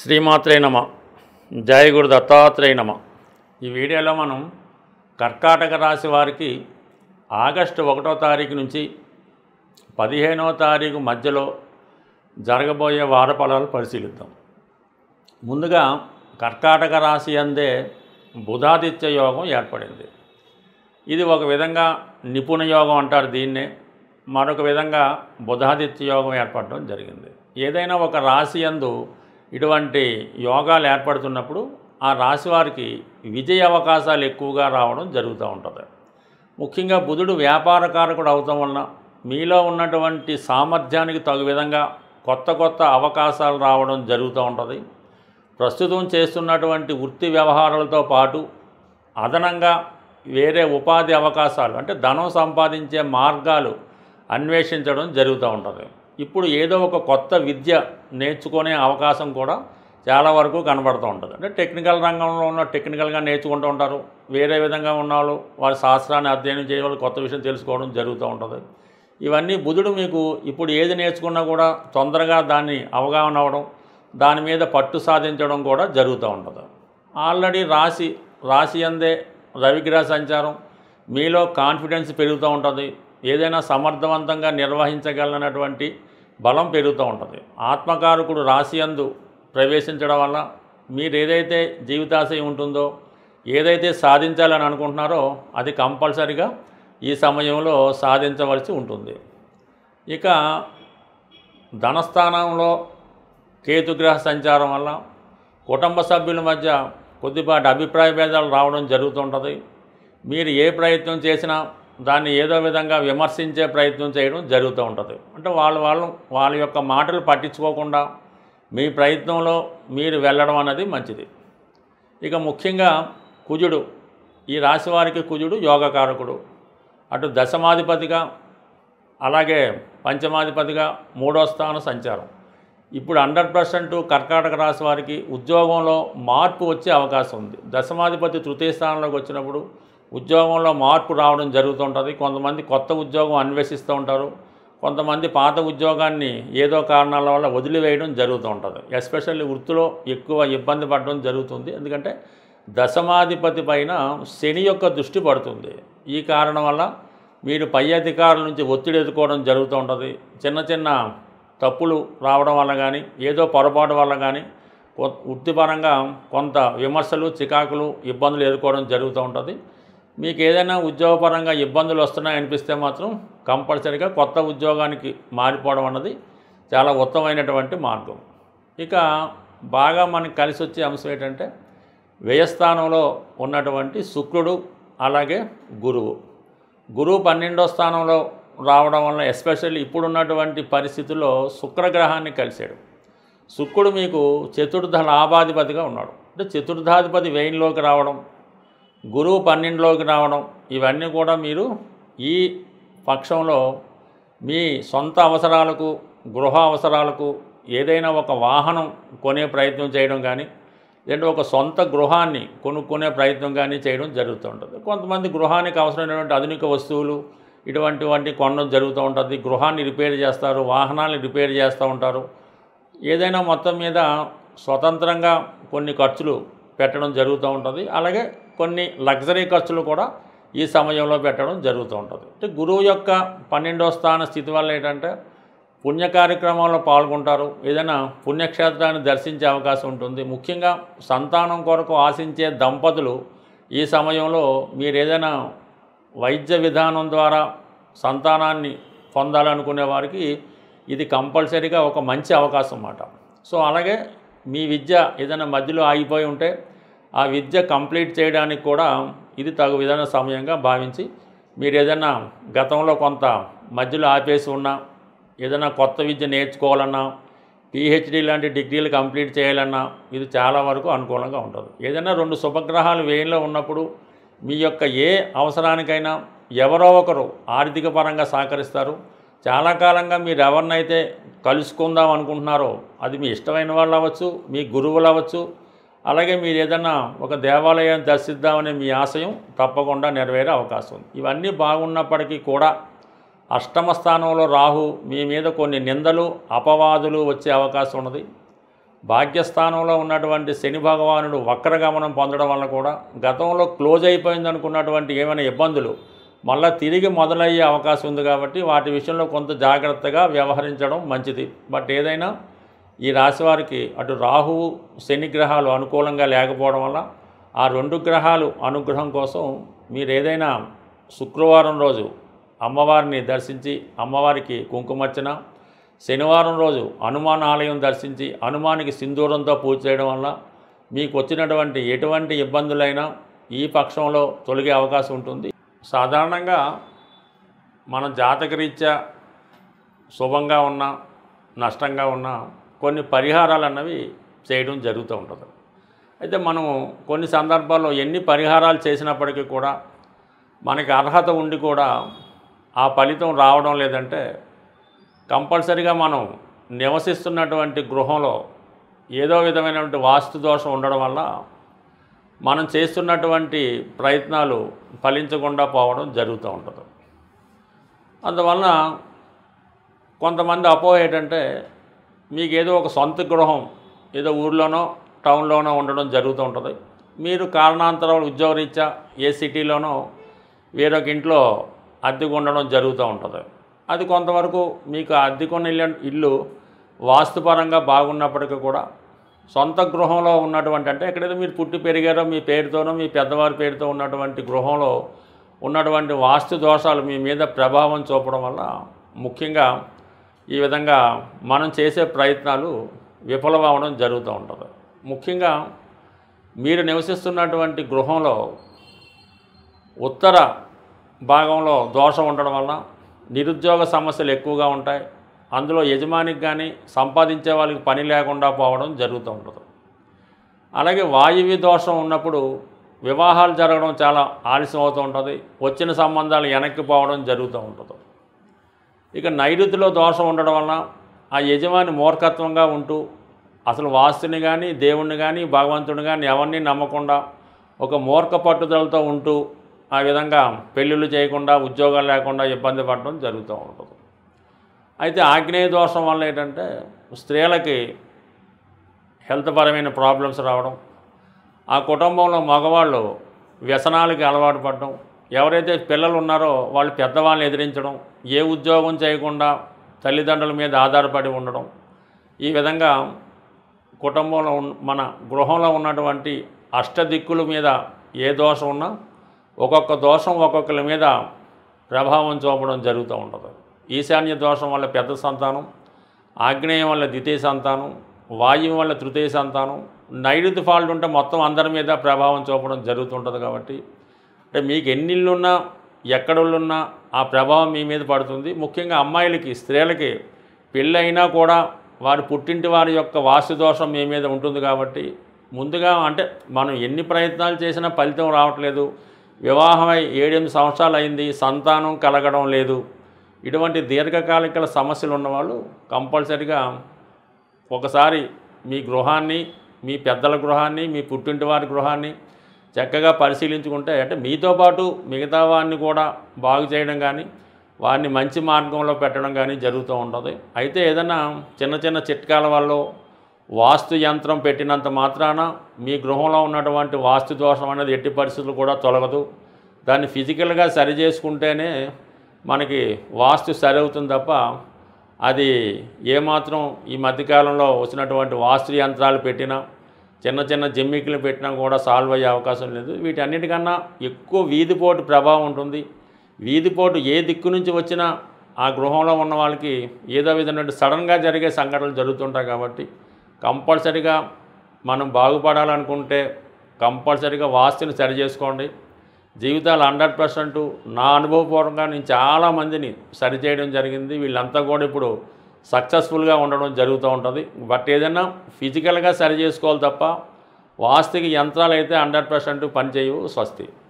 శ్రీమాత్రే నమ. జయ గురు దత్తాత్రేయ నమ. ఈ వీడియోలో మనం కర్కాటక రాశి వారికి ఆగస్టు 1వ తారీఖు నుంచి 15వ తారీఖు మధ్యలో జరగబోయే వార ఫలాలు పరిశీలిద్దాం. ముందుగా కర్కాటక రాశి అందే బుధాదిత్య యోగం ఏర్పడింది. ఇది ఒక విధంగా నిపుణ యోగం అంటారు దీన్నే. మరొక విధంగా బుధాదిత్య యోగం ఏర్పడడం జరిగింది. ఏదైనా ఒక రాశి యందు ఇటువంటి యోగాలు ఏర్పడుతున్నప్పుడు ఆ రాశి వారికి విజయ అవకాశాలు ఎక్కువగా రావడం జరుగుతూ ఉంటుంది. ముఖ్యంగా బుధుడు వ్యాపారకారకుడు అవటం వలన మీలో ఉన్నటువంటి సామర్థ్యానికి తగు విధంగా కొత్త కొత్త అవకాశాలు రావడం జరుగుతూ ఉంటుంది. ప్రస్తుతం చేస్తున్నటువంటి వృత్తి వ్యవహారాలతో పాటు అదనంగా వేరే ఉపాధి అవకాశాలు అంటే ధనం సంపాదించే మార్గాలు అన్వేషించడం జరుగుతూ ఉంటుంది. ఇప్పుడు ఏదో ఒక కొత్త విద్య నేర్చుకునే అవకాశం కూడా చాలా వరకు కనబడుతూ ఉంటుంది. అంటే టెక్నికల్ రంగంలో ఉన్న టెక్నికల్గా నేర్చుకుంటూ ఉంటారు. వేరే విధంగా ఉన్నవాళ్ళు వారి శాస్త్రాన్ని అధ్యయనం చేయడం, కొత్త విషయం తెలుసుకోవడం జరుగుతూ ఉంటుంది. ఇవన్నీ బుధుడు మీకు ఇప్పుడు ఏది నేర్చుకున్నా కూడా తొందరగా దాన్ని అవగాహన అవ్వడం, దాని మీద పట్టు సాధించడం కూడా జరుగుతూ ఉంటుంది. ఆల్రెడీ రాశి అందే రవిగ్రహ సంచారం మీలో కాన్ఫిడెన్స్ పెరుగుతూ ఉంటుంది. ఏదైనా సమర్థవంతంగా నిర్వహించగలనటువంటి బలం పెరుగుతూ ఉంటుంది. ఆత్మకారకుడు రాశి యందు ప్రవేశించడం వల్ల మీరు ఏదైతే జీవితాశయం ఉంటుందో, ఏదైతే సాధించాలని అనుకుంటున్నారో అది కంపల్సరిగా ఈ సమయంలో సాధించవలసి ఉంటుంది. ఇక ధనస్థానంలో కేతుగ్రహ సంచారం వల్ల కుటుంబ సభ్యుల మధ్య కొద్దిపాటి అభిప్రాయ భేదాలు రావడం జరుగుతుంటుంది. మీరు ఏ ప్రయత్నం చేసినా దాన్ని ఏదో విధంగా విమర్శించే ప్రయత్నం చేయడం జరుగుతూ ఉంటుంది. అంటే వాళ్ళ యొక్క మాటలు పట్టించుకోకుండా మీ ప్రయత్నంలో మీరు వెళ్ళడం అన్నది మంచిది. ఇక ముఖ్యంగా కుజుడు, ఈ రాశి వారికి కుజుడు యోగకారకుడు. అటు దశమాధిపతిగా అలాగే పంచమాధిపతిగా 3వ స్థాన సంచారం. ఇప్పుడు 100% కర్కాటక రాశి వారికి ఉద్యోగంలో మార్పు వచ్చే అవకాశం ఉంది. దశమాధిపతి తృతీయ స్థానంలోకి వచ్చినప్పుడు ఉద్యోగంలో మార్పు రావడం జరుగుతుంటుంది. కొంతమంది కొత్త ఉద్యోగం అన్వేషిస్తూ ఉంటారు. కొంతమంది పాత ఉద్యోగాన్ని ఏదో కారణాల వల్ల వదిలివేయడం జరుగుతూ ఉంటుంది. ఎస్పెషల్లీ వృత్తిలో ఎక్కువ ఇబ్బంది పడడం జరుగుతుంది. ఎందుకంటే దశమాధిపతి పైన శని యొక్క దృష్టి పడుతుంది. ఈ కారణం వల్ల మీరు పై అధికారుల నుంచి ఒత్తిడి ఎదుర్కోవడం జరుగుతూ ఉంటుంది. చిన్న చిన్న తప్పులు రావడం వల్ల కానీ ఏదో పొరపాటు వల్ల కానీ వృత్తిపరంగా కొంత విమర్శలు, చికాకులు, ఇబ్బందులు ఎదుర్కోవడం జరుగుతూ ఉంటుంది. మీకు ఏదైనా ఉద్యోగపరంగా ఇబ్బందులు వస్తున్నాయనిపిస్తే మాత్రం కంపల్సరీగా కొత్త ఉద్యోగానికి మారిపోవడం అన్నది చాలా ఉత్తమమైనటువంటి మార్గం. ఇక బాగా మనకి కలిసి వచ్చే అంశం ఏంటంటే వ్యయస్థానంలో ఉన్నటువంటి శుక్రుడు అలాగే గురువు 12వ స్థానంలో రావడం వల్ల ఎస్పెషల్లీ ఇప్పుడున్నటువంటి పరిస్థితుల్లో శుక్రగ్రహాన్ని కలిశాడు. శుక్రుడు మీకు చతుర్థ లాభాధిపతిగా ఉన్నాడు. అంటే చతుర్థాధిపతి వ్యయంలోకి రావడం, గురువు 12లోకి రావడం, ఇవన్నీ కూడా మీరు ఈ పక్షంలో మీ సొంత అవసరాలకు, గృహ అవసరాలకు ఏదైనా ఒక వాహనం కొనే ప్రయత్నం చేయడం కానీ, లేదంటే ఒక సొంత గృహాన్ని కొనుక్కునే ప్రయత్నం కానీ చేయడం జరుగుతూ ఉంటుంది. కొంతమంది గృహానికి అవసరమైనటువంటి ఆధునిక వస్తువులు ఇటువంటివన్నీ కొనడం జరుగుతూ ఉంటుంది. గృహాన్ని రిపేర్ చేస్తారు, వాహనాన్ని రిపేర్ చేస్తూ ఉంటారు. ఏదైనా మొత్తం మీద స్వతంత్రంగా కొన్ని ఖర్చులు పెట్టడం జరుగుతూ ఉంటుంది. అలాగే కొన్ని లగ్జరీ ఖర్చులు కూడా ఈ సమయంలో పెట్టడం జరుగుతూ ఉంటుంది. అంటే గురువు యొక్క 12వ స్థాన స్థితి వల్ల ఏంటంటే పుణ్య కార్యక్రమాల్లో పాల్గొంటారు. ఏదైనా పుణ్యక్షేత్రాన్ని దర్శించే అవకాశం ఉంటుంది. ముఖ్యంగా సంతానం కొరకు ఆశించే దంపతులు ఈ సమయంలో మీరు ఏదైనా వైద్య విధానం ద్వారా సంతానాన్ని పొందాలనుకునే వారికి ఇది కంపల్సరీగా ఒక మంచి అవకాశం అన్నమాట. సో అలాగే మీ విద్య ఏదైనా మధ్యలో ఆగిపోయి ఉంటే ఆ విద్య కంప్లీట్ చేయడానికి కూడా ఇది తగు విధాన సమయంగా భావించి మీరు ఏదైనా గతంలో కొంత మధ్యలో ఆపేసి ఉన్నా, ఏదైనా కొత్త విద్య నేర్చుకోవాలన్నా, పిహెచ్డి లాంటి డిగ్రీలు కంప్లీట్ చేయాలన్నా ఇది చాలా వరకు అనుకూలంగా ఉంటుంది. ఏదైనా 2 శుభగ్రహాలు వ్యయంలో ఉన్నప్పుడు మీ యొక్క ఏ అవసరానికైనా ఎవరో ఒకరు ఆర్థిక పరంగా సహకరిస్తారు. చాలా కాలంగా మీరు ఎవరినైతే కలుసుకుందాం అనుకుంటున్నారో అది మీ ఇష్టమైన వాళ్ళు అవ్వచ్చు, మీ గురువులు అవ్వచ్చు, అలాగే మీరు ఏదైనా ఒక దేవాలయాన్ని దర్శిద్దామనే మీ ఆశయం తప్పకుండా నెరవేరే అవకాశం ఉంది. ఇవన్నీ బాగున్నప్పటికీ కూడా అష్టమ స్థానంలో రాహు మీ మీద కొన్ని నిందలు, అపవాదులు వచ్చే అవకాశం ఉన్నది. భాగ్యస్థానంలో ఉన్నటువంటి శని భగవానుడు వక్రగమనం పొందడం వల్ల కూడా గతంలో క్లోజ్ అయిపోయింది అనుకున్నటువంటి ఏమైనా ఇబ్బందులు మళ్ళీ తిరిగి మొదలయ్యే అవకాశం ఉంది కాబట్టి వాటి విషయంలో కొంత జాగ్రత్తగా వ్యవహరించడం మంచిది. బట్ ఏదైనా ఈ రాశివారికి అటు రాహువు శని గ్రహాలు అనుకూలంగా లేకపోవడం వల్ల ఆ 2 గ్రహాలు అనుగ్రహం కోసం మీరు ఏదైనా శుక్రవారం రోజు అమ్మవారిని దర్శించి అమ్మవారికి కుంకుమర్చన, శనివారం రోజు హనుమాన్ ఆలయం దర్శించి హనుమానికి సింధూరంతో పూజ చేయడం వల్ల మీకు వచ్చినటువంటి ఎటువంటి ఇబ్బందులైనా ఈ పక్షంలో తొలగే అవకాశం ఉంటుంది. సాధారణంగా మన జాతకరీత్యా శుభంగా ఉన్నా నష్టంగా ఉన్నా కొన్ని పరిహారాలు అన్నవి చేయడం జరుగుతూ ఉంటుంది. అయితే మనం కొన్ని సందర్భాల్లో ఎన్ని పరిహారాలు చేసినప్పటికీ కూడా మనకి అర్హత ఉండి కూడా ఆ ఫలితం రావడం లేదంటే కంపల్సరిగా మనం నివసిస్తున్నటువంటి గృహంలో ఏదో విధమైనటువంటి వాస్తు దోషం ఉండడం వల్ల మనం చేస్తున్నటువంటి ప్రయత్నాలు ఫలించకుండా పోవడం జరుగుతూ ఉంటుంది. అందువలన కొంతమంది అపోహ ఏంటంటే మీకు ఏదో ఒక సొంత గృహం ఏదో ఊర్లోనో టౌన్లోనో ఉండడం జరుగుతూ ఉంటుంది. మీరు కారణాంతరాలు ఉద్యోగరీత్యా ఏ సిటీలోనో వేరొక ఇంట్లో అద్దెకు ఉండడం జరుగుతూ ఉంటుంది. అది కొంతవరకు మీకు అద్దెకున్న ఇల్లు వాస్తుపరంగా బాగున్నప్పటికీ కూడా సొంత గృహంలో ఉన్నటువంటి అంటే ఎక్కడైతే మీరు పుట్టి పెరిగారో మీ పేరుతోనో మీ పెద్దవారి పేరుతో ఉన్నటువంటి గృహంలో ఉన్నటువంటి వాస్తు దోషాలు మీ మీద ప్రభావం చూపడం వల్ల ముఖ్యంగా ఈ విధంగా మనం చేసే ప్రయత్నాలు విఫలమవడం జరుగుతూ ఉంటుంది. ముఖ్యంగా మీరు నివసిస్తున్నటువంటి గృహంలో ఉత్తర భాగంలో దోషం ఉండడం వల్ల నిరుద్యోగ సమస్యలు ఎక్కువగా ఉంటాయి. అందులో యజమానికి కానీ సంపాదించే వాళ్ళకి పని లేకుండా పోవడం జరుగుతూ ఉంటుంది. అలాగే వాయువ్య దోషం ఉన్నప్పుడు వివాహాలు జరగడం చాలా ఆలస్యం అవుతూ ఉంటుంది. వచ్చిన సంబంధాలు వెనక్కి పోవడం జరుగుతూ ఉంటుంది. ఇక నైరుతిలో దోషం ఉండడం వలన ఆ యజమాని మూర్ఖత్వంగా ఉంటూ అసలు వాస్తుని కానీ దేవుణ్ణి కానీ భగవంతుని కానీ ఎవరిని నమ్మకుండా ఒక మూర్ఖ పట్టుదలతో ఉంటూ ఆ విధంగా పెళ్ళిళ్ళు చేయకుండా ఉద్యోగాలు లేకుండా ఇబ్బంది పడడం జరుగుతూ ఉంటుంది. అయితే ఆగ్నేయ దోషం వల్ల ఏంటంటే స్త్రీలకి హెల్త్ పరమైన ప్రాబ్లమ్స్ రావడం, ఆ కుటుంబంలో మగవాళ్ళు వ్యసనాలకి అలవాటు పడడం, ఎవరైతే పిల్లలు ఉన్నారో వాళ్ళు పెద్దవాళ్ళని ఎదిరించడం, ఏ ఉద్యోగం చేయకుండా తల్లిదండ్రుల మీద ఆధారపడి ఉండడం, ఈ విధంగా కుటుంబంలో మన గృహంలో ఉన్నటువంటి అష్టదిక్కుల మీద ఏ దోషం ఉన్నా ఒక్కొక్క దోషం ఒక్కొక్కరి మీద ప్రభావం చూపడం జరుగుతూ ఉంటుంది. ఈశాన్య దోషం వల్ల పెద్ద సంతానం, ఆగ్నేయం వల్ల ద్వితీయ సంతానం, వాయువు వల్ల తృతీయ సంతానం, నైరుతి ఫాల్ట్ ఉంటే మొత్తం అందరి మీద ప్రభావం చూపడం జరుగుతుంటుంది. కాబట్టి అంటే మీకు ఎన్నిళ్ళున్నా ఎక్కడున్నా ఆ ప్రభావం మీ మీద పడుతుంది. ముఖ్యంగా అమ్మాయిలకి స్త్రీలకి పెళ్ళైనా కూడా వారి పుట్టింటి వారి యొక్క వాస్తు దోషం మీ మీద ఉంటుంది. కాబట్టి ముందుగా అంటే మనం ఎన్ని ప్రయత్నాలు చేసినా ఫలితం రావట్లేదు, వివాహమై 7-8 సంవత్సరాలు అయింది, సంతానం కలగడం లేదు, ఇటువంటి దీర్ఘకాలిక సమస్యలు ఉన్నవాళ్ళు కంపల్సరిగా ఒకసారి మీ గృహాన్ని, మీ పెద్దల గృహాన్ని, మీ పుట్టింటి వారి గృహాన్ని చక్కగా పరిశీలించుకుంటే అంటే మీతో పాటు మిగతా వారిని కూడా బాగు చేయడం కానీ వారిని మంచి మార్గంలో పెట్టడం కానీ జరుగుతూ ఉంటుంది. అయితే ఏదైనా చిన్న చిన్న చిట్కాల వల్ల వాస్తు యంత్రం పెట్టినంత మాత్రాన మీ గృహంలో ఉన్నటువంటి వాస్తు దోషం అనేది ఎట్టి పరిస్థితులు కూడా తొలగదు. దాన్ని ఫిజికల్గా సరి చేసుకుంటేనే మనకి వాస్తు సరి అవుతుంది తప్ప అది ఏమాత్రం ఈ మధ్యకాలంలో వచ్చినటువంటి వాస్తు యంత్రాలు పెట్టినా చిన్న చిన్న జిమ్మికులు పెట్టినా కూడా సాల్వ్ అయ్యే అవకాశం లేదు. వీటన్నిటికన్నా ఎక్కువ వీధిపోటు ప్రభావం ఉంటుంది. వీధిపోటు ఏ దిక్కు నుంచి వచ్చినా ఆ గృహంలో ఉన్న వాళ్ళకి ఏదో విధమైన సడన్గా జరిగే సంఘటనలు జరుగుతుంటాయి. కాబట్టి కంపల్సరిగా మనం బాగుపడాలనుకుంటే కంపల్సరిగా వాస్తుని సరి చేసుకోండి. జీవితాలు 100% నా అనుభవపూర్వకంగా నేను చాలామందిని సరిచేయడం జరిగింది. వీళ్ళంతా కూడా ఇప్పుడు సక్సెస్ఫుల్గా ఉండడం జరుగుతూ ఉంటుంది. బట్ ఏదైనా ఫిజికల్గా సరి చేసుకోవాలి తప్ప వాస్తుకి యంత్రాలు అయితే 100% పనిచేయవు. స్వస్తి.